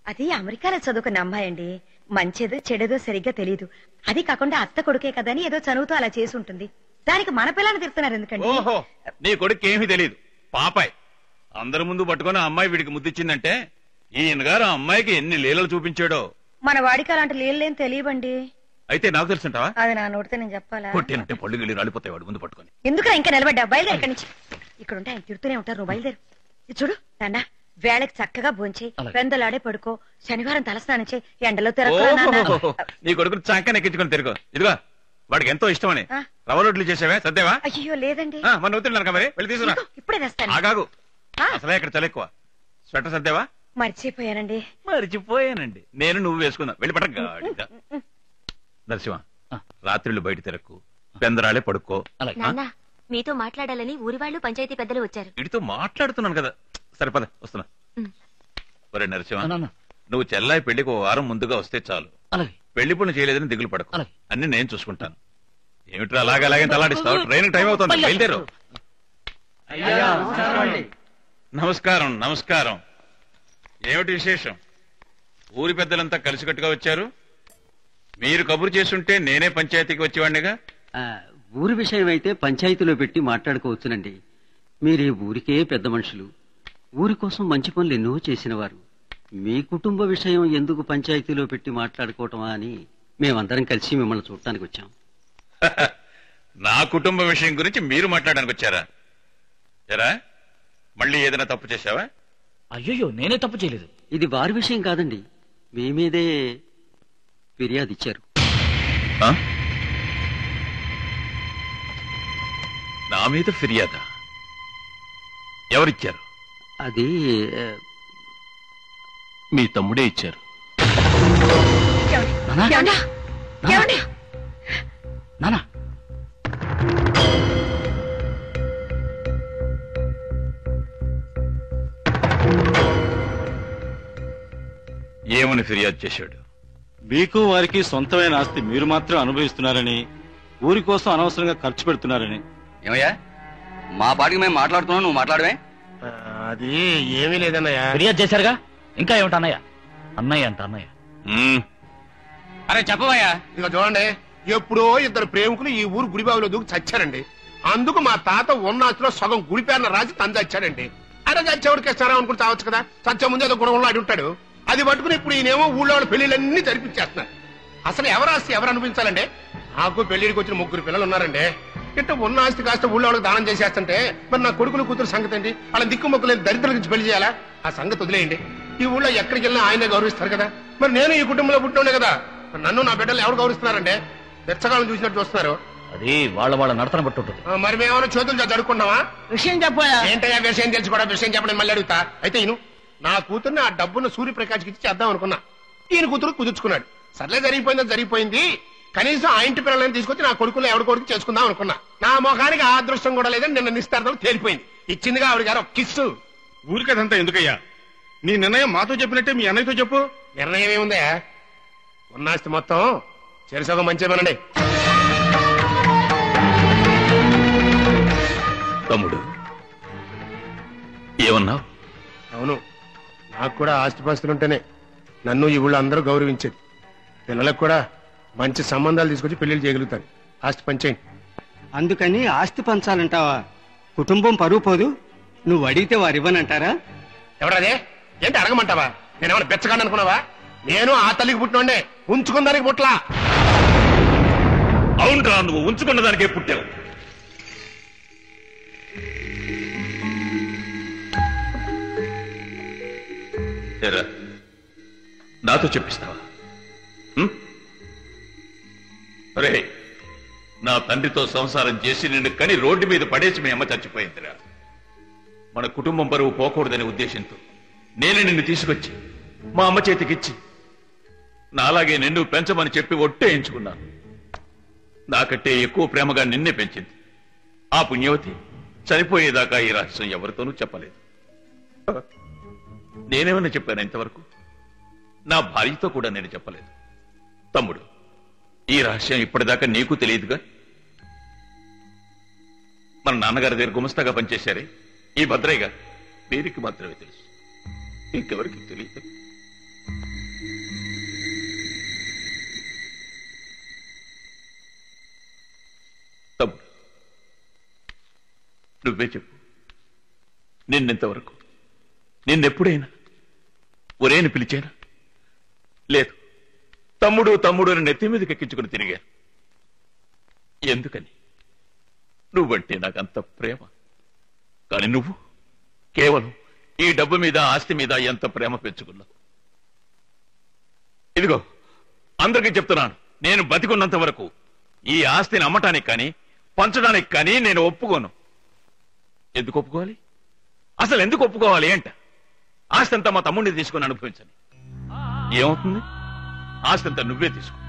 అది అమెరికాలో చదువుకున్న అమ్మాయి అండి. మంచిదో చెడేదో సరిగ్గా తెలీదు. అది కాకుండా అత్త కొడుకే కదని ఏదో చదువుతూ అలా చేసి ఉంటుంది. దానికి మన పిల్లల్ని తిడుతున్నారు ఎందుకండి? ఓహో, నీ కొడుకు ఏమీ తెలియదు, పాపాయ్. అందరి ముందు పట్టుకుని అమ్మాయి వీడికి ముద్దిచ్చిందంటే ఈయన గారు ఆ అమ్మాయికి ఎన్ని లీలలు చూపించాడో. మన వాడికి అలాంటి లీలలేం తెలియబండి. అయితే నాకు తెలుసుంటావా? అది నా నోటితో నేను చెప్పాలా? కొట్టేనంటే పళ్ళు గిళ్ళు రాలిపోతాయి వాడు ముందు పట్టుకొని. ఎందుకు ఇంకా నిలబడ్డా? బయలుదేరు ఇక్కడి నుంచి. ఇక్కడ ఉంటే ఆయన తిడుతూనే ఉంటారు, నువ్వు బయలుదేరు. ఇది చూడు నాన్న, వేళకి చక్కగా భోంచి పెందలాడే పడుకో. శనివారం తలస్నానం చేయి, ఎండలో తిరగ. నీ కొడుకుని చంకన ఎక్కించుకొని తిరుగు. ఇదిగో వాడికి ఎంతో ఇష్టమని రవ్వ రొట్లు చేసావే, సర్దేవా? అయ్యో లేదండి, మన అవుతున్నాను మరి వెళ్ళి తీసుకురా. ఇప్పుడే తెస్తాను. ఆగాగు, అసలే ఇక్కడ చలి ఎక్కువ. స్వెటర్ సర్దేవా? మర్చిపోయానండి. మర్చిపోయానండి. నేను నువ్వు వేసుకుందా వెళ్ళి పట్టగా. నరసింహ, రాత్రిళ్ళు బయట తిరక్కు, పెందరాళే పడుకో. మీతో మాట్లాడాలని ఊరి వాళ్ళు పంచాయతీ పెద్దలు వచ్చారు. వీడితో మాట్లాడుతున్నాను కదా. సరిపద వస్తున్నా. ఒరే నరసింహ, నువ్వు చెల్లాయి పెళ్లికి 1 వారం ముందుగా వస్తే చాలు. పెళ్లి పనులు చేయలేదని దిగులు పడకు, అన్ని నేను చూసుకుంటాను. ఏమిట్రా అలాగే తలాడిస్తావు? ట్రైన్ టైం అవుతుంది, బయలుదేరు. నమస్కారం. నమస్కారం. ఏమిటి విశేషం? ఊరి పెద్దలంతా కలిసికట్టుగా వచ్చారు. మీరు కబురు చేస్తుంటే నేనే పంచాయతీకి వచ్చేవాడినిగా. ఊరి విషయం అయితే పంచాయతీలో పెట్టి మాట్లాడుకోవచ్చునండి. మీరే ఊరికే పెద్ద మనుషులు, ఊరి కోసం మంచి పనులు ఎన్నో చేసిన వారు. మీ కుటుంబ విషయం ఎందుకు పంచాయతీలో పెట్టి మాట్లాడుకోవటమా అని మేమందరం కలిసి మిమ్మల్ని చూడటానికి వచ్చాం. నా కుటుంబ విషయం గురించి మీరు మాట్లాడడానికి వచ్చారా? ఎరా, మళ్ళీ ఏదైనా తప్పు చేశావా? అయ్యో, నేనే తప్పు చేయలేదు. ఇది వారి విషయం కాదండి, మీ మీదే ఫిర్యాదు ఇచ్చారు. నా మీద ఫిర్యాదా? ఎవరిచ్చారు? అది మీ తమ్ముడే ఇచ్చారు. నానా, ఏమని ఫిర్యాదు చేశాడు? మీకు వారికి సొంతమైన ఆస్తి మీరు మాత్రం అనుభవిస్తున్నారని, ఊరి కోసం అనవసరంగా ఖర్చు పెడుతున్నారని. ఏమయ్యా, మా పాటికి మేము మాట్లాడుతున్నాం, నువ్వు మాట్లాడమే. అది ఏమీ లేదన్నయ్య. ఫిర్యాదు చేశారుగా, ఇంకా ఏమిటి అన్నయ్య? అన్నయ్య అంట అన్నయ్య. అరే చెప్పవయ్యా. ఇక చూడండి, ఎప్పుడో 2 ప్రేమికులు ఈ ఊరు గుడిబావిలో దూకి చచ్చారండి. అందుకు మా తాత ఉన్నాస్తులో సగం గుడిపేరన రాసి తను చచ్చాడండి. అరే చచ్చేవాడికి ఇస్తారా అనుకుని చావచ్చు కదా. చచ్చే ముందు ఏదో గుణంలో ఆడి ఉంటాడు. అది పట్టుకుని ఇప్పుడు ఈయనేమో ఊళ్ళో వాళ్ళ పెళ్లిళ్ళన్నీ జరిపించేస్తున్నారు. అసలు ఎవరు ఆస్తి ఎవరు అనిపించాలండి? నాకు పెళ్లిడికి వచ్చిన 3 పిల్లలు ఉన్నారండి. ఇట్లా ఉన్న ఆస్తి కాస్త ఊళ్ళో వాళ్ళకి దానం చేసేస్తుంటే మరి నా కొడుకులు కూతురు సంగతి ఏంటి? వాళ్ళ దిక్కుమొక్కలేని దరిద్రుల నుంచి పెళ్లి చేయాలా? ఆ సంగతి వదిలేయండి. ఈ ఊళ్ళో ఎక్కడికి వెళ్ళినా ఆయనే గౌరవిస్తారు కదా. మరి నేను ఈ కుటుంబంలో పుట్టినే కదా. నన్ను నా బిడ్డలు ఎవరు గౌరవిస్తున్నారండి? బెచ్చగాలను చూసినట్టు చూస్తున్నారు. అది వాళ్ళ నడతన బట్టి ఉంటుంది. మరి మేమేమైనా చేతులు జరుపుకుంటామా? విషయం చెప్పాయా? ఏంటయ్యా విషయం తెలుసు కూడా విషయం చెప్పడం మళ్ళీ అడుగుతా. అయితే ఈయన నా కూతుర్ని ఆ డబ్బును సూర్యప్రకాష్కి ఇచ్చి చేద్దాం అనుకున్నా. ఈయన కూతురు కుదుర్చుకున్నాడు. సర్లే, జరిగిపోయిందో జరిగిపోయింది. కనీసం ఆ ఇంటి పిల్లలని తీసుకొచ్చి నా కొడుకులు ఎవరి కొడుకు చేసుకుందాం అనుకున్నా. నా ముఖానికి ఆ అదృష్టం కూడా లేదని నిన్న నిస్తార్థం తేలిపోయింది. ఇచ్చిందిగా ఆవిడ గారు ఒక కిస్సు. ఊరికదంతా ఎందుకయ్యా? నీ నిర్ణయం మాతో చెప్పినట్టే మీ అన్నయ్యతో చెప్పు. నిర్ణయం ఏముందా? ఉన్నాస్తి మొత్తం చెరుసగం మంచిమనండి. తమ్ముడు ఏమన్నావు? అవును, నాకు కూడా ఆస్తిపాస్తులుంటేనే నన్ను ఈ ఊళ్ళో అందరూ గౌరవించేది. పిల్లలకు కూడా మంచి సంబంధాలు తీసుకొచ్చి పెళ్లిళ్ళు చేయగలుగుతారు. ఆస్తి పంచేయండి. అందుకని ఆస్తి పంచాలంటావా? కుటుంబం పరువు పోదు. నువ్వు అడిగితే వారు ఇవ్వనంటారా? ఎవరదే? ఏంటి అడగమంటావా? నేనేమన్నా బెచ్చగాను అనుకున్నావా? నేను ఆ తల్లికి పుట్టినోండే, ఉంచుకున్నదానికి పుట్లా. అవునరా, నువ్వు ఉంచుకున్న దానికే పుట్టావు. నాతో చెప్పిస్తావా? అరే, నా తండ్రితో సంసారం చేసి నిన్ను కని రోడ్డు మీద పడేసి మీ అమ్మ చచ్చిపోయిందిరా. మన కుటుంబం బరువు పోకూడదనే ఉద్దేశంతో నేనే నిన్ను తీసుకొచ్చి మా అమ్మ చేతికిచ్చి నాలాగే నిన్ను పెంచమని చెప్పి ఒట్టేయించుకున్నాను. నాకంటే ఎక్కువ ప్రేమగా నిన్నే పెంచింది. ఆ పుణ్యవతి చనిపోయేదాకా ఈ రహస్యం ఎవరితోనూ చెప్పలేదు. నేనేమన్నా చెప్పాను ఇంతవరకు? నా భార్యతో కూడా నేను చెప్పలేదు. తమ్ముడు, ఈ రహస్యం ఇప్పటిదాకా నీకు తెలియదుగా. మన నాన్నగారి దగ్గర గుమస్తాగా పనిచేశారే ఈ భద్రయ్య గారు, వీరికి మాత్రమే తెలుసు, ఇంకెవరికి తెలియదు. నువ్వే చెప్పు, నిన్నెంతవరకు, నిన్నెప్పుడైనా ఒరేని పిలిచానా? లేదు, తమ్ముడు తమ్ముడు అని నెత్తి మీదకి ఎక్కించుకుని తిరిగాను. ఎందుకని? నువ్వంటే నాకంత ప్రేమ. కానీ నువ్వు కేవలం ఈ డబ్బు మీద, ఆస్తి మీద ఎంత ప్రేమ పెంచుకున్నావు. ఇదిగో అందరికీ చెప్తున్నాను, నేను బతికున్నంత వరకు ఈ ఆస్తిని అమ్మటానికి కానీ పంచడానికి కానీ నేను ఒప్పుకోను. ఎందుకు ఒప్పుకోవాలి? అసలు ఎందుకు ఒప్పుకోవాలి అంట? ఆస్తి అంతా మా తమ్ముడిని తీసుకుని అనుభవించని. ఏమవుతుంది? ఆస్తి అంతా నువ్వే తీసుకో,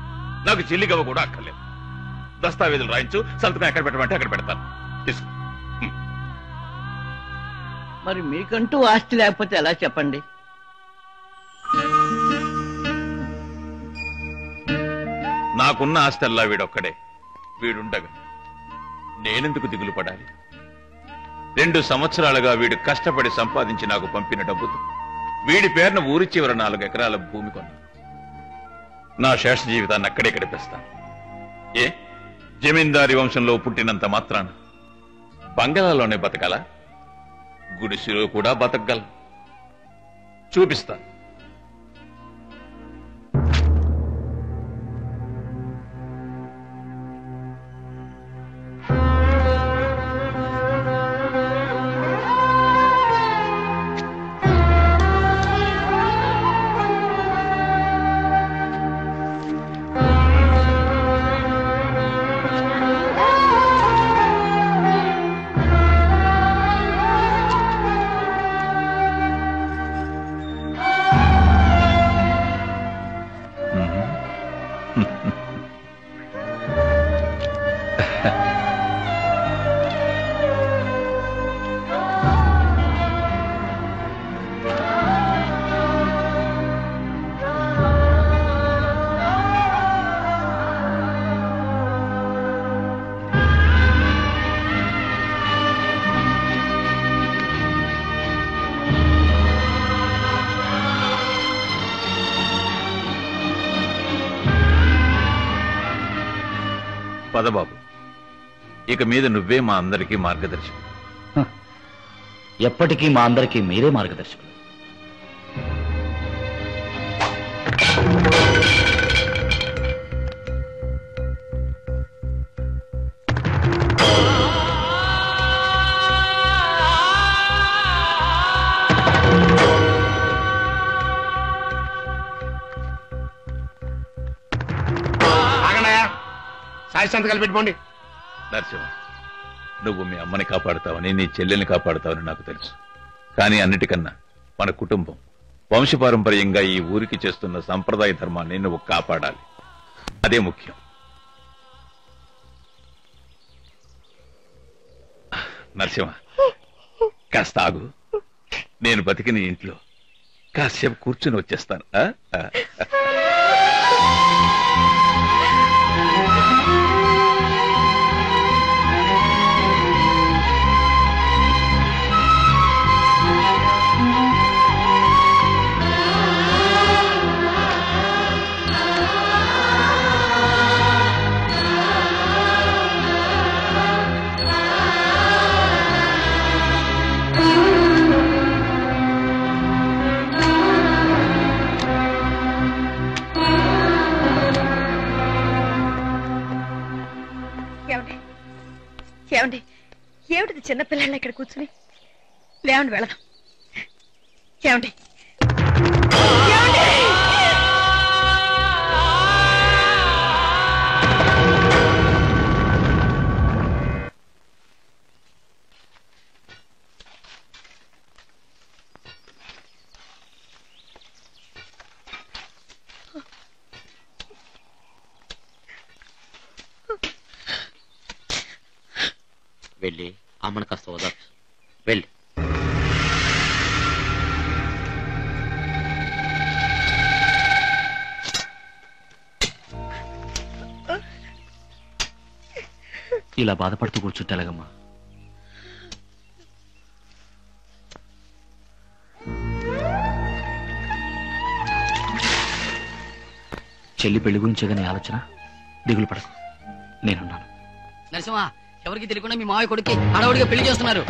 నాకు చెల్లిగవ్వ కూడా అక్కర్లేదు. దస్తావేజులు రాయించు, సంతకం ఎక్కడ పెట్టమంటే అక్కడ పెడతాను. తీసుకో. మరి మీకంటూ ఆస్తి లేకపోతే ఎలా చెప్పండి? నాకున్న ఆస్తి అల్లా వీడొక్కడే. వీడుండగా నేనెందుకు దిగులు పడాలి? 2 సంవత్సరాలుగా వీడు కష్టపడి సంపాదించి నాకు పంపిన డబ్బుతో వీడి పేరున ఊరి చివర 4 ఎకరాల భూమి కొన్నా. నా శేష జీవితాన్ని అక్కడే గడిపేస్తాను. ఏ జమీందారి వంశంలో పుట్టినంత మాత్రాన బంగాళాలోనే బతకాల? గుడిసెలో కూడా బతకగల. చూపిస్తాను. పదబాబు, ఇక మీద నువ్వే మా అందరికీ మార్గదర్శకుడు. ఎప్పటికీ మా అందరికీ మీరే మార్గదర్శకులు. సంతకాలు పెట్టుకోండి. నరసింహ, నువ్వు మీ అమ్మని కాపాడుతావని, నీ చెల్లెల్ని కాపాడుతావని నాకు తెలుసు. కానీ అన్నిటికన్నా మన కుటుంబం వంశపారంపర్యంగా ఈ ఊరికి చేస్తున్న సంప్రదాయ ధర్మాన్ని నువ్వు కాపాడాలి. అదే ముఖ్యం. నరసింహ, కాస్త ఆగు. నేను బతికిన ఇంట్లో కాసేపు కూర్చుని వచ్చేస్తాను. ఏమండి, ఏమిటిది చిన్నపిల్లల్ని ఇక్కడ కూర్చుని? లేవండి, వెళదాం. ఏమండి, వెళ్ళి అమ్మను కాస్త వదచ్చు. వెళ్ళి ఇలా బాధపడుతూ కూర్చుంటే ఎలాగమ్మా? చెల్లి పెళ్లి గురించే గానీ ఆలోచన. దిగులు పడకు, నేనున్నాను. నరసింహ, ఎవరికి తెలియకుండా మీ మావయ్య కొడుకు హడావుడిగా పెళ్లి చేస్తున్నారు.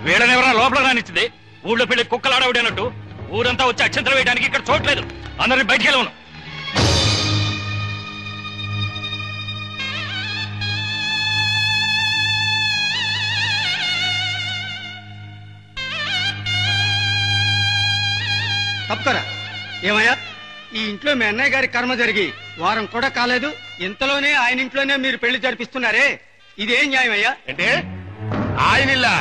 వీళ్ళనెవరా లోపల రానిచ్చింది? ఊళ్ళో పెళ్లి కుక్కలు ఆడవిడి అన్నట్టు ఊరంతా వచ్చి అక్షంతలు వేయడానికి ఇక్కడ చూడలేదు. అందరినీ బయటికి వెళ్ళవను. తప్పుకరా. ఏమయ్యా, ఈ ఇంట్లో మీ అన్నయ్య గారి కర్మ జరిగి వారం కూడా కాలేదు, ఇంతలోనే ఆయన ఇంట్లోనే మీరు పెళ్లి జరిపిస్తున్నారే, ఇదేం న్యాయం అయ్యా? అంటే ఆయన ఇల్లా?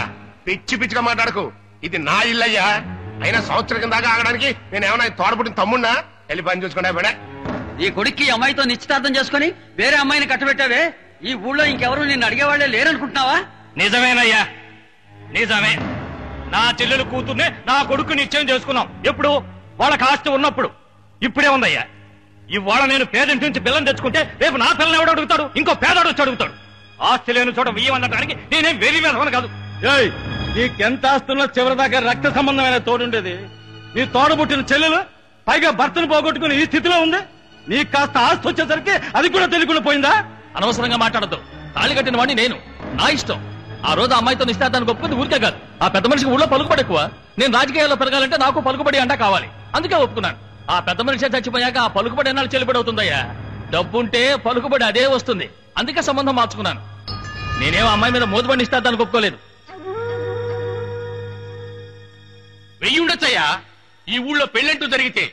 పిచ్చి పిచ్చిగా మాట్లాడకు, ఇది నా ఇల్లయ్యా. అయినా సంవత్సరం కింద దాకా ఆగడానికి నేను ఏమన్నా తోడపుట్టిన తమ్మున్నా? వెళ్ళి పని చూసుకున్నా బేడా. ఈ కొడుక్కి అమ్మాయితో నిశ్చితార్థం చేసుకుని వేరే అమ్మాయిని కట్టబెట్టావే, ఈ ఊళ్ళో ఇంకెవరు నిన్ను అడిగేవాళ్లే లేరనుకుంటున్నావా? నిజమేనయ్యా, నిజమే. నా చెల్లెలు కూతుర్నే నా కొడుకు నిశ్చయం చేసుకున్నాం. ఎప్పుడు? వాళ్ళకి ఆస్తి ఉన్నప్పుడు. ఇప్పుడే ఉందయ్యా. ఇవాళ నేను పేదింటి నుంచి పిల్లని తెచ్చుకుంటే రేపు నా పిల్లని ఎవడు అడుగుతాడు? ఇంకో పేదోడు వచ్చి అడుగుతాడు. ఆస్తి లేని చోట వెయ్యమనడానికి నేనేం వెరీ వేదవని కాదు. నీకెంత ఆస్తున్నా చివరిదాకా రక్త సంబంధమైన తోడుండేది. నీ తోడబుట్టిన చెల్లెలు పైగా భర్తను పోగొట్టుకుని ఈ స్థితిలో ఉంది. నీకు కాస్త ఆస్తి వచ్చేసరికి అది కూడా తెలియకుండా పోయిందా? అనవసరంగా మాట్లాడద్దు. తాళి కట్టిన వాడిని నేను, నా ఇష్టం. ఆ రోజు అమ్మాయితో నిశ్చితార్థానికి ఒప్పుకుంది ఊరికే కాదు. ఆ పెద్ద మనిషికి ఊళ్ళో పలుకుబడి ఎక్కువ. నేను రాజకీయాల్లో పెరగాలంటే నాకు పలుకుబడి అంట కావాలి. అందుకే ఒప్పుకున్నాను. ఆ పెద్ద మనిషి చచ్చిపోయాక ఆ పలుకుబడి ఎన్నాళ్ళు చెల్లిబడి అవుతుందయ్యా? డబ్బుంటే పలుకుబడి అదే వస్తుంది. అందుకే సంబంధం మార్చుకున్నాను. నేనేం అమ్మాయి మీద మోదుబడి నిశ్చితార్థానికి ఒప్పుకోలేదు. వెయ్యి ఉండొచ్చయ్యా. ఈ ఊళ్ళో పెళ్ళంటూ జరిగితే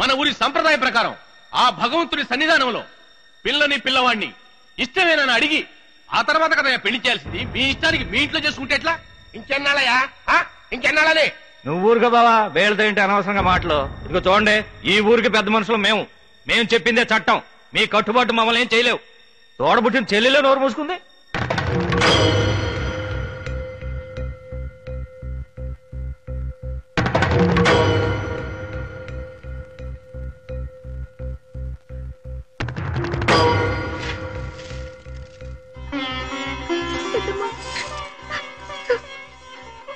మన ఊరి సంప్రదాయ ప్రకారం ఆ భగవంతుడి సన్నిధానంలో పిల్లని పిల్లవాడిని ఇష్టమేనని అడిగి ఆ తర్వాత కదా పెళ్లి చేయాల్సింది. మీ ఇష్టానికి మీ ఇంట్లో చేసుకుంటే ఎట్లా? ఇంకెన్నాళ్ళయ్యా? ఇంకెన్నాళ్ళని? నువ్వు ఊరుగా బావా, వేళతో ఏంటి అనవసరంగా మాటలు. ఇదిగో చూడండి, ఈ ఊరికి పెద్ద మనుషులు మేము చెప్పిందే చట్టం. మీ కట్టుబాటు మమ్మల్ని ఏం చేయలేవు. తోడబుట్టిన చెల్లెలే నోరు మూసుకుంది.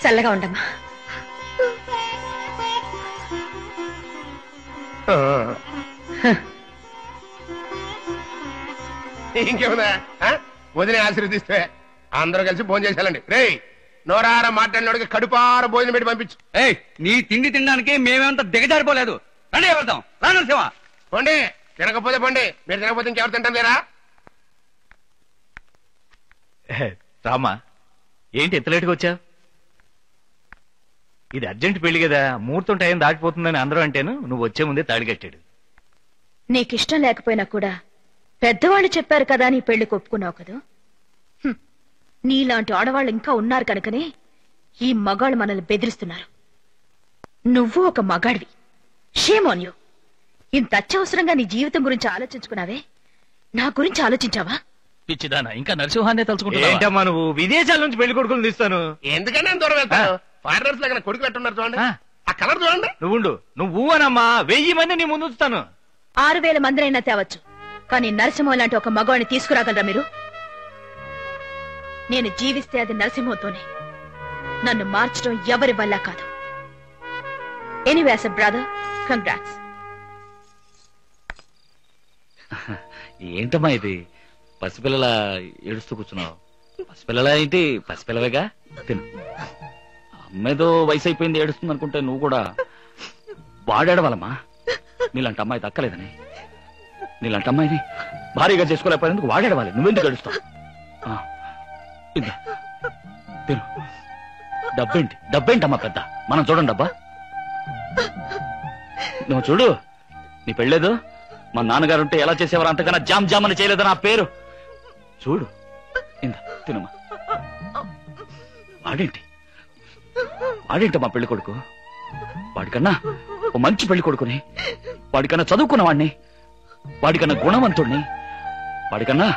చల్లగా ఉండమ్మా. ఇంకేముందా? వదిన ఆశీర్వదిస్తే అందరూ కలిసి భోజనం చేసేయాలండి. రే, నోరార మాట్లాడినోడికి కడుపార భోజనం పెట్టి పంపించు. నీ తిండి తినడానికి మేమేమంత దిగజారిపోలేదు. రండి వెళ్దాం. రానరసింహ, పండి. తినకపోతే పండి, మీరు తినకపోతే ఇంకెవరు తింటాం లేరా? రామా, ఏంటి ఎంత లేటుగా వచ్చావు? ఇది అర్జెంట్ పెళ్లి కదా, ముహూర్తం టైం దాటిపోతుందని అందరూ అంటేను నువ్వు వచ్చే ముందే తాళి కట్టాడు. నీకిష్టం లేకపోయినా కూడా పెద్దవాళ్ళు చెప్పారు కదా నీ పెళ్లి ఒప్పుకున్నావు కదా. నీలాంటి ఆడవాళ్ళు ఇంకా ఉన్నారు కనుకనే ఈ మగాళ్ళు మనల్ని బెదిరిస్తున్నారు. నువ్వు ఒక మగాడివి. Shame on you. ఇంత అత్యవసరంగా నీ జీవితం గురించి ఆలోచించుకున్నావే, నా గురించి ఆలోచించావా? పిచ్చిదానా, ఇంకా నరసింహాన్నే తలుచుకుంటా. ఏంటమ్మా నువ్వు విదేశాల నుంచి పెళ్లి కొడుకులు తీస్తాను? ఎందుకని నేను దూరం వెళ్తాను? ఫారినర్స్ దగ్గర కొడుకు పెట్టున్నారు చూడండి, ఆ కలర్ చూడండి. నువ్వు అనమ్మా, 1000 మంది నీ ముందు ఉంచుతాను. 6000 మందినైనా తేవచ్చు, కానీ నరసింహం లాంటి ఒక మగవాడిని తీసుకురాగలరా మీరు? నేను జీవిస్తే అది నరసింహంతోనే. నన్ను మార్చడం ఎవరి వల్ల కాదు. Anyway as a brother, congrats. ఏంటమ్మా ఇది, పసిపిల్లల ఏడుస్తూ కూర్చున్నావు? పసిపిల్లల ఏంటి, పసిపిల్లవేగా, తిను. అమ్మేదో వయసు అయిపోయింది ఏడుస్తుంది అనుకుంటే నువ్వు కూడా వాడేడవాలమ్మా. నీలాంటి అమ్మాయి దక్కలేదని, నీలాంటి అమ్మాయిని భారీగా చేసుకోలేకపోయినందుకు వాడేడవాలి. నువ్వెందుకు ఏడుస్తావు? తిను. డబ్బేంటమ్మా పెద్ద, మనం చూడండి డబ్బా. నువ్వు చూడు, నీ పెళ్ళేదు మా నాన్నగారు ఉంటే ఎలా చేసేవారు, అంతకన్నా జామ్ జామ్ అని చేయలేదు నా పేరు. చూడు, తినమ్మా. వాడేంటమ్మా పెళ్లి కొడుకు? వాడికన్నా ఓ మంచి పెళ్లి కొడుకుని, వాడికన్నా చదువుకున్న వాడిని, వాడికన్నా గుణవంతుడిని, వాడికన్నా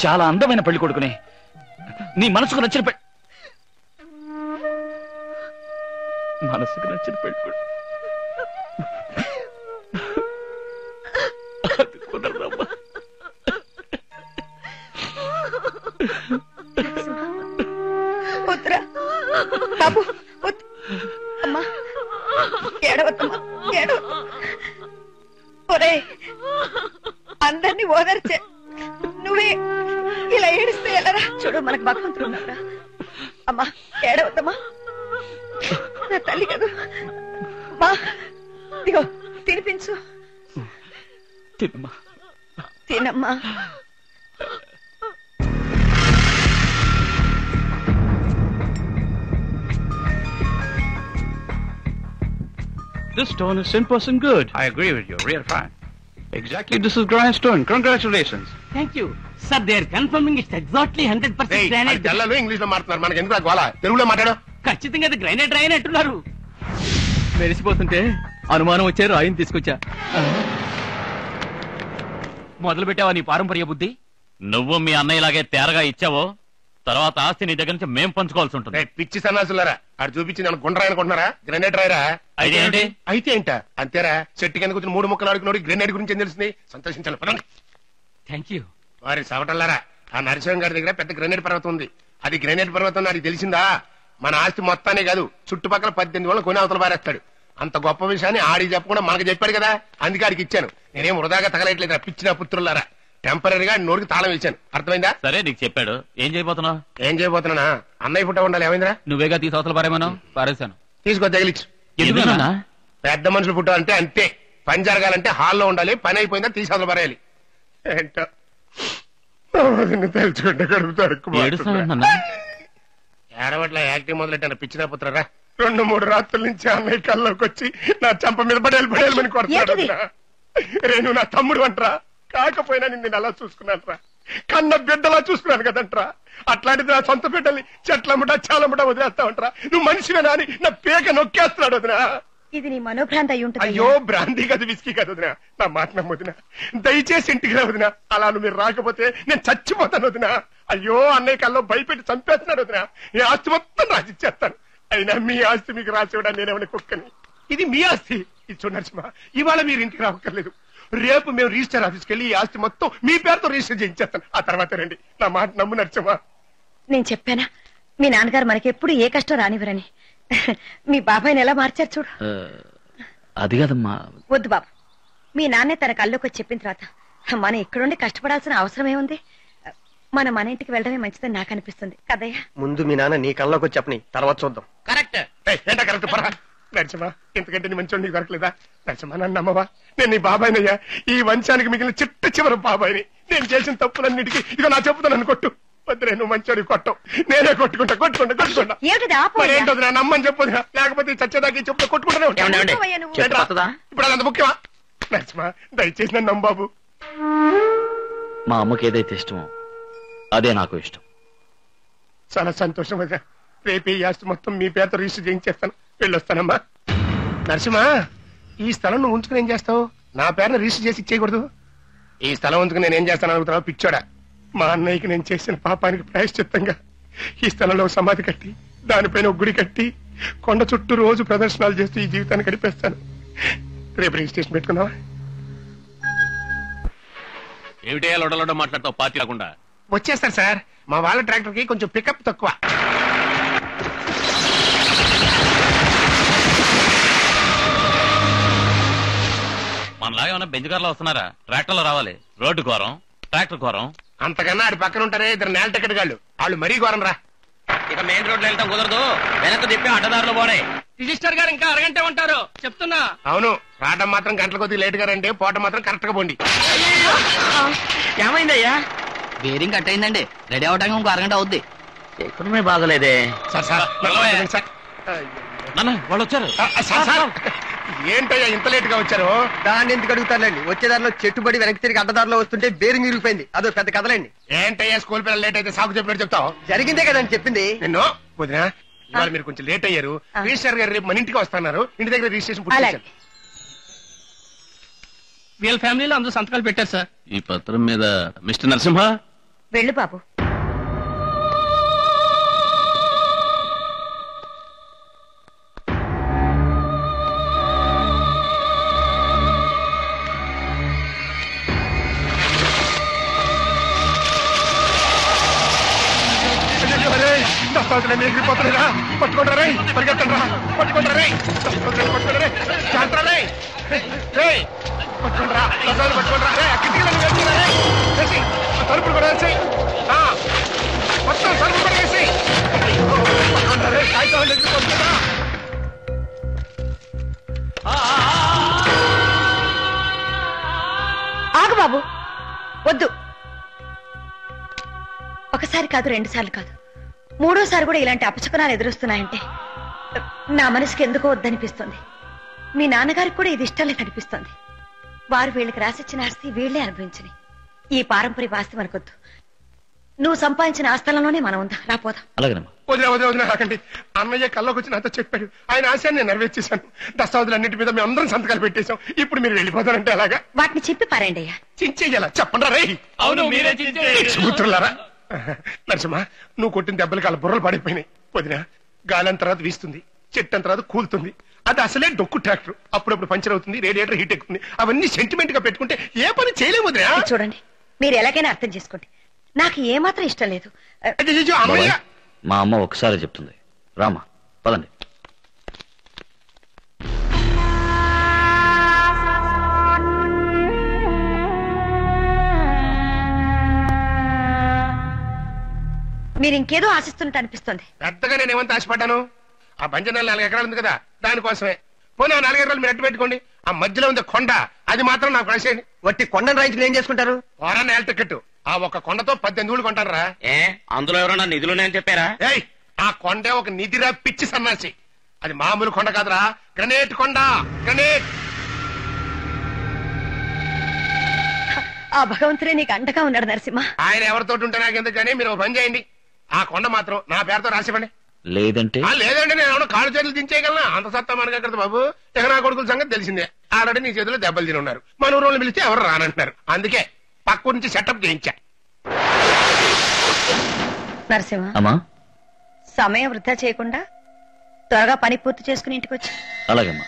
చాలా అందమైన పెళ్లి కొడుకుని, నీ మనసుకు నచ్చిన పెళ్లి కొడుకు కుదరదమ్మా. బాబు, అమ్మా, ఏడవద్దమ్మా, ఏడవద్దు. ఒరే, అందరినీ ఓదార్చే నువ్వే ఇలా ఏడిస్తే ఎలారా? చూడు, మనకు భగవంతుడు ఉన్నారా? అమ్మా ఏడవద్దమ్మా, నా తల్లి కదా. మా ఇదిగో తినిపించు. తినమ్మా. This stone is 10% good. I agree with you. Real fine. Exactly, this is granite stone. Congratulations. Thank you. Sir, they are confirming it's exactly 100% granite. తెల్లలు English లో మాట్లాడుతున్నారు, మనకి ఎందుకు గోల? తెలుగులో మాట్లాడు. ఖచ్చితంగా అది గ్రానైట్ రాయని అంటున్నారు. మెరిసిపోతుంటే అనుమానం వచ్చే రాయిని తీసుకొచ్చా. మొదలు పెట్టావా నీ పారంపర్య బుద్ధి? నువ్వు మీ అన్నయ్యలాగే తేరగా ఇచ్చావో తర్వాత ఆస్తి నీ దగ్గర నుంచి మేం పంచుకోవాల్సి ఉంటుంది. పిచ్చి సన్నాసులారా, ఆడు చూపించింది నన్ను గుండ్రాయి అనుకుంటున్నారా? గ్రెనేడ్ రాయరా? అయితే ఏంటి? అయితే ఏంట అంతేరా. చెట్టు కింద కూర్చొని 3 ముక్కలు ఆడుకున్నాడు, గ్రెనేడ్ గురించి ఏం తెలిసింది? సంతోషించాలి. పదండి. Thank you. వారి సవటల్లారా, ఆ నరసింహం గారి దగ్గర పెద్ద గ్రెనేడ్ పర్వతం ఉంది. అది గ్రెనేడ్ పర్వతం నాకు తెలిసిందా? మన ఆస్తి మొత్తానే కాదు, చుట్టుపక్కల 18 వాళ్ళు కొని అవతల పారేస్తాడు. అంత గొప్ప విషయాన్ని ఆడికి చెప్పకుండా మనకు చెప్పాడు కదా, అందుకే ఆడికి ఇచ్చాను. నేనేం వృధాగా తగలట్లేదు. పిచ్చిన పుత్రులారా, టెంపరీగా నోటికి తాళం ఇచ్చాను. అర్థమైందా? సరే, నీకు చెప్పాడు. ఏం చేయబోతున్నావు? ఏం చేయబోతున్నా? అన్నయ్య పుట్ట ఉండాలి. ఏమైందిరా? నువ్వేగా తీసి అవతల పారేమను పారేశాను. తీసుకో, తగిలిచ్చు. పెద్ద మనుషులు పుట్టాలంటే అంతే. పని జరగాలంటే హాల్లో ఉండాలి. పని అయిపోయిందా తీసి అవతల పారేయాలి. ఏంటో తెలుసుకుంటే కడుపుతాడు. ఏడవట్ల యాక్టివ్ మొదలెట్టాను. పిచ్చిన పుత్రరా, 2-3 రాత్రుల నుంచి అన్నయ్య కల్లోకి వచ్చి నా చంప మీద పడేయాలి కొడతాడు. రేణు నా తమ్ముడు అంటరా, కాకపోయినా నిన్ను అలా చూసుకున్నాను రా. కన్న బిడ్డలా చూసుకున్నాను కదంట్రా. అట్లాంటిది నా సొంత బిడ్డల్ని చెట్లముట చాలముట వదిలేస్తా ఉంటా. నువ్వు మనిషివేనా అని నా పేక నొక్కేస్తున్నాడు వదినా. ఇది నీ మనోభ్రాంతి అయి ఉంటుంది. అయ్యో, భ్రాంతి కాదు, విసికి కాదు వదినా. నా మాట నమ్మొదినా, దయచేసి ఇంటికి రా వదినా. అలా నువ్వు మీరు రాకపోతే నేను చచ్చిపోతాను వదినా. అయ్యో, అన్నయ్య కల్లో భయపెట్టి చంపేస్తున్నాడు వదినా. ఈ ఆస్తి మొత్తం రాసిచ్చేస్తాను. అయినా మీ ఆస్తి మీకు రాసివ్వడానికి నేనేమన్నా కుక్కని? ఇది మీ ఆస్తి. ఇది చూడు నరసింహ, ఇవాళ మీరు ఇంటికి రావక్కర్లేదు. రేపు మేము రిజిస్టర్ ఆఫీస్కి వెళ్ళి ఈ ఆస్తి మొత్తం మీ పేరుతో రిజిస్టర్ చేయించేస్తాను. ఆ తర్వాత రండి. నా మాట నమ్ము నరసింహ. నేను చెప్పానా మీ నాన్నగారు మనకి ఎప్పుడు ఏ కష్టం రానివ్వరని? మీ బాబాయ్ని ఎలా మార్చారు చూడు. అది కదమ్మా. వద్దు బాబు, మీ నాన్నే తన కల్లోకి వచ్చి చెప్పిన తర్వాత మనం ఇక్కడుండి కష్టపడాల్సిన అవసరం ఏముంది? మన ఇంటికి వెళ్ళడమే మంచిదని నాకు అనిపిస్తుంది కదయ్యా. ముందు మీ నాన్న నీ కల్లోకి వచ్చి చెప్పని, తర్వాత చూద్దాం. కరెక్ట్. ఏంటా కరెక్ట్? పరా నరసింహ, ఇంతకంటే నీ మంచి నీకు దొరకలేదా? నరసింహ, నన్ను నమ్మవా? నేను నీ బాబాయినయ్యా, ఈ వంశానికి మిగిలిన చిట్ట చివరి బాబాయిని. నేను చేసిన తప్పులన్నిటికీ ఇక నా చెప్పుతానని కొట్టు. వద్దురే, నువ్వు మంచోడి కొట్టవు, నేనే కొట్టుకుంటా. ఏంటో నా నమ్మని చెప్పదు, లేకపోతే చచ్చేదాకా చెప్తా కొట్టుకుంటానే ఉంటాను. ఇప్పుడు అదంత ముఖ్యమా? నరసింహ, దయచేసి నన్ను నమ్ము బాబు. మా అమ్మకి ఏదైతే ఇష్టమో అదే నాకు ఇష్టం. చాలా సంతోషం వదినా. రేపు ఈ ఆస్తి మొత్తం మీ పేరుతో రిజిస్టర్ చేయించేస్తాను. వెళ్ళొస్తానమ్మా. నరసింహ, ఈ స్థలం నువ్వు ఉంచుకుని ఏం చేస్తావు? నా పేరును రిజిస్టర్ చేసి ఇచ్చేయకూడదు. ఈ స్థలం ఉంచుకుని నేను ఏం చేస్తాను అడుగుతావు? పిచ్చోడా, మా అన్నయ్యకి నేను చేసిన పాపానికి ప్రాయశ్చిత్తంగా ఈ స్థలంలో సమాధి కట్టి దానిపైన ఒక గుడి కట్టి కొండ చుట్టూ రోజు ప్రదర్శనలు చేస్తూ ఈ జీవితాన్ని గడిపేస్తాను. రేపు రిజిస్ట్రేషన్ పెట్టుకుందావా? ఏమిటే లొడలొడ మాట్లాడతావు పార్టీ రాకుండా? వచ్చేస్తారు సార్. మా వాళ్ళ ట్రాక్టర్ కి కొంచెం పికప్ తక్కువ. మనలాగా ఏమన్నా బెంచ్ కార్లో వస్తున్నారా? ట్రాక్టర్ లో రావాలి. రోడ్డు ఘోరం, ట్రాక్టర్ ఘోరం. అంతకన్నా ఆడి పక్కన ఉంటారే 2 నేల టికెట్ గాళ్ళు, వాళ్ళు మరీ ఘోరం రా. ఇక మెయిన్ రోడ్ లో వెళ్తాం కుదరదు, వెనక్కి తిప్పి అడ్డదారులు పోనే. రిజిస్టర్ గారు ఇంకా అరగంట ఉంటారు చెప్తున్నా. అవును, రావడం మాత్రం గంటల కొద్ది లేట్ గా రండి, పోవటం మాత్రం కరెక్ట్ గా పోండి. ఏమైందయ్యా? బేరింగ్ కట్ అయిందండి, రెడీ అవడానికి ఇంకో అరగంట అవుద్ది. ఎక్కడమే బాగలేదే. వాళ్ళు వచ్చారు. ఏంటయ్యా ఇంత లేట్ గా వచ్చారు? దాన్ని ఎందుకు అడుగుతారులేండి, వచ్చేదారిలో చెట్టుబడి వెనక్కి తిరిగి అడ్డదారిలో వస్తుంటే బేరింగ్ ఇరిగిపోయింది. అదో పెద్ద కథలేండి. ఏంటయ్యా స్కూల్ పిల్లలు లేట్ అయితే సాగు చెప్పినట్టు చెప్తావు? జరిగిందే కదండి చెప్పింది. నిన్ను వదినా, ఇవాళ మీరు కొంచెం లేట్ అయ్యారు. రిజిస్టర్ గారు రేపు మన ఇంటికి వస్తున్నారు. ఇంటి దగ్గర రిజిస్ట్రేషన్ పూర్తి చేశారు. వీళ్ళ ఫ్యామిలీలో అందరూ సంతకాలు పెట్టారు సార్. ఈ పత్రం మీద మిస్టర్ నరసింహ. వెళ్ళు బాబు. దస్తావతులన్నీ ఎగిరిపోతున్నారా? పట్టుకుంటారా రే, పరిగెత్తండి రా, పట్టుకుంటారా రే, పట్టుకుంటారా రే, జాగ్రత్త రే, రే పట్టుకుంటారా, దస్తావతులు పట్టుకుంటారా రే, కిటికీలను వేసుకురా రే, వేసి తలుపులు కూడా వేసి, మొత్తం తలుపులు కూడా వేసి పట్టుకుంటారా రే, కాగితాలు ఎగిరిపోతున్నారా? ఆగు బాబు, వద్దు. ఒకసారి కాదు, 2 సార్లు కాదు, 3వ కూడా ఇలాంటి అపశకునాలు ఎదురొస్తున్నాయంటే నా మనసుకి ఎందుకో వద్దనిపిస్తుంది. మీ నాన్నగారికి కూడా ఇది ఇష్టం లేదనిపిస్తుంది. వారు వీళ్ళకి రాసిచ్చిన ఆస్తి వీళ్లే అనుభవించని. ఈ పారంపర్య ఆస్తి మనకొద్దు. నువ్వు సంపాదించిన ఆస్థలంలోనే మనం ఉందా, రాపోదాం. వదిలే వదిలే వదిలే రాకండి. అన్నయ్య కల్లోకి వచ్చి నాతో చెప్పాడు. ఆయన ఆశయాన్ని నేను నెరవేర్చేశాను. దస్తావతులన్నింటి మీద మేము అందరం సంతకాలు పెట్టేశాం. ఇప్పుడు మీరు వెళ్ళిపోతారంటే అలాగా? వాటిని చెప్పి పారేయండి అయ్యా. చించేయాలా చెప్పండి రే. అవును నరసింహ, నువ్వు కొట్టిన దెబ్బలకి వాళ్ళ బుర్రలు పడిపోయినాయి. వదిన గాలం తర్వాత వీస్తుంది, చెట్టం తర్వాత కూలుతుంది. అది అసలే డొక్కు ట్రాక్టర్. అప్పుడప్పుడు పంచర్ అవుతుంది, రేడియేటర్ హీట్ ఎక్కుతుంది. అవన్నీ సెంటిమెంట్ గా పెట్టుకుంటే ఏ పని చేయలేము. వదినా చూడండి, మీరు ఎలాగైనా అర్థం చేసుకోండి. నాకు ఏమాత్రం ఇష్టం లేదు. మా అమ్మ ఒకసారి చెప్తుంది. రామా పదండి. మీరు ఇంకేదో ఆశిస్తున్నట్టు అనిపిస్తుంది. పెద్దగా నేను ఏమంత ఆశపడ్డాను? ఆ బంజనాలు 4 ఎకరాలు ఉంది కదా, దానికోసమే. పోనీ ఆ 4 ఎకరాలు మీరు ఎట్టు పెట్టుకోండి. ఆ మధ్యలో ఉంది కొండ, అది మాత్రం నాకు రాసేయండి. వట్టి కొండను రాయించుకుని ఏం చేసుకుంటారు? వారాన్ని నేల టికెట్. ఆ ఒక కొండతో 18 ఊళ్ళు కొంటారా? అందులో ఎవరన్నా నిధులున్నాయని చెప్పారా? ఏయ్, ఆ కొండే ఒక నిధిరా పిచ్చి సన్నాసి. అది మామూలు కొండ కాదురా, గ్రనేట్ కొండ, గ్రనేట్. ఆ భగవంతుడే నీకు అండగా ఉన్నాడు నరసింహ. ఆయన ఎవరితో ఉంటే నాకెందుకు కానీ మీరు పని చేయండి. ఆ కొండ మాత్రం నా పేరుతో రాసివ్వండి. లేదంటే లేదంటే నేను ఏమన్నా కాళ్ళు చేతులు దించేయగలనా? అంత సత్తా మనకి ఎక్కడ బాబు. ఇక నా కొడుకుల సంగతి తెలిసిందే. ఆల్రెడీ నీ చేతిలో దెబ్బలు తిని ఉన్నారు. మన ఊరు పిలిస్తే ఎవరు రానంటున్నారు. అందుకే పక్క నుంచి సెటప్ చేయించా. నరసింహ, సమయం వృధా చేయకుండా త్వరగా పని పూర్తి చేసుకుని ఇంటికి వచ్చి. అలాగమ్మా.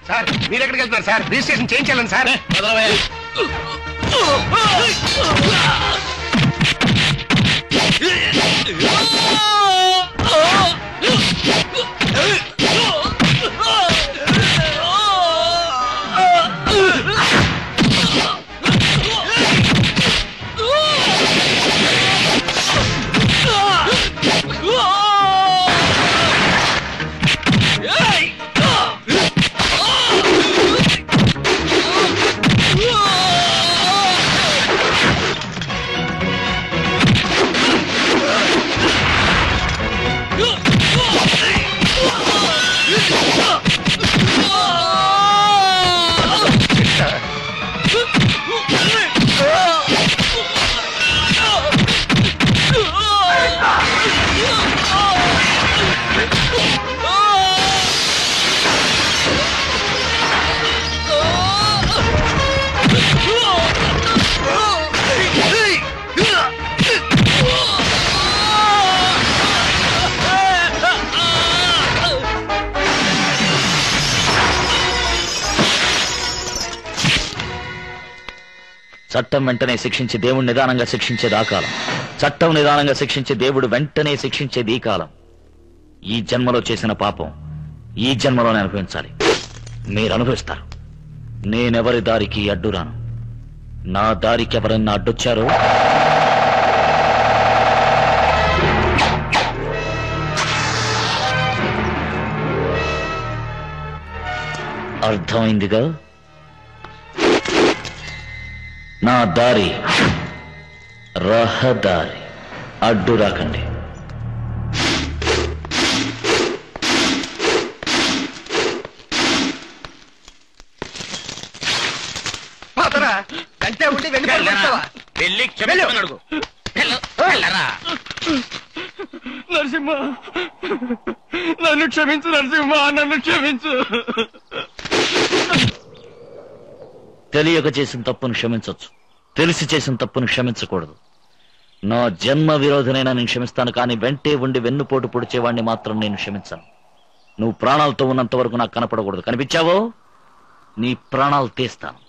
సార్ మీరు ఎక్కడికి వెళ్తున్నారు సార్? రిజిస్ట్రేషన్ చేయించాలని సార్. చట్టం వెంటనే శిక్షించి దేవుడు నిదానంగా శిక్షించేది ఆ కాలం. చట్టం నిదానంగా శిక్షించే దేవుడు వెంటనే శిక్షించేది ఈ కాలం. ఈ జన్మలో చేసిన పాపం ఈ జన్మలోనే అనుభవించాలి. మీరు అనుభవిస్తారు. నేనెవరి దారికి అడ్డురాను. నా దారికి ఎవరన్నా అడ్డొచ్చారో అర్థమైందిగా? దారి రహదారి, అడ్డు రాకండి. కంటే ఉండి వెళ్ళిపోతావా? వెళ్ళి క్షమించమని అడుగు. నరసింహ, నన్ను క్షమించు నరసింహ, నన్ను క్షమించు. తెలియక చేసిన తప్పును క్షమించవచ్చు, తెలిసి చేసిన తప్పును క్షమించకూడదు. నా జన్మ విరోధనైనా నేను క్షమిస్తాను, కానీ వెంటే ఉండి వెన్నుపోటు పొడిచేవాడిని మాత్రం నేను క్షమించాను. నువ్వు ప్రాణాలతో ఉన్నంత వరకు నాకు కనపడకూడదు. కనిపించావో నీ ప్రాణాలు తీస్తాను.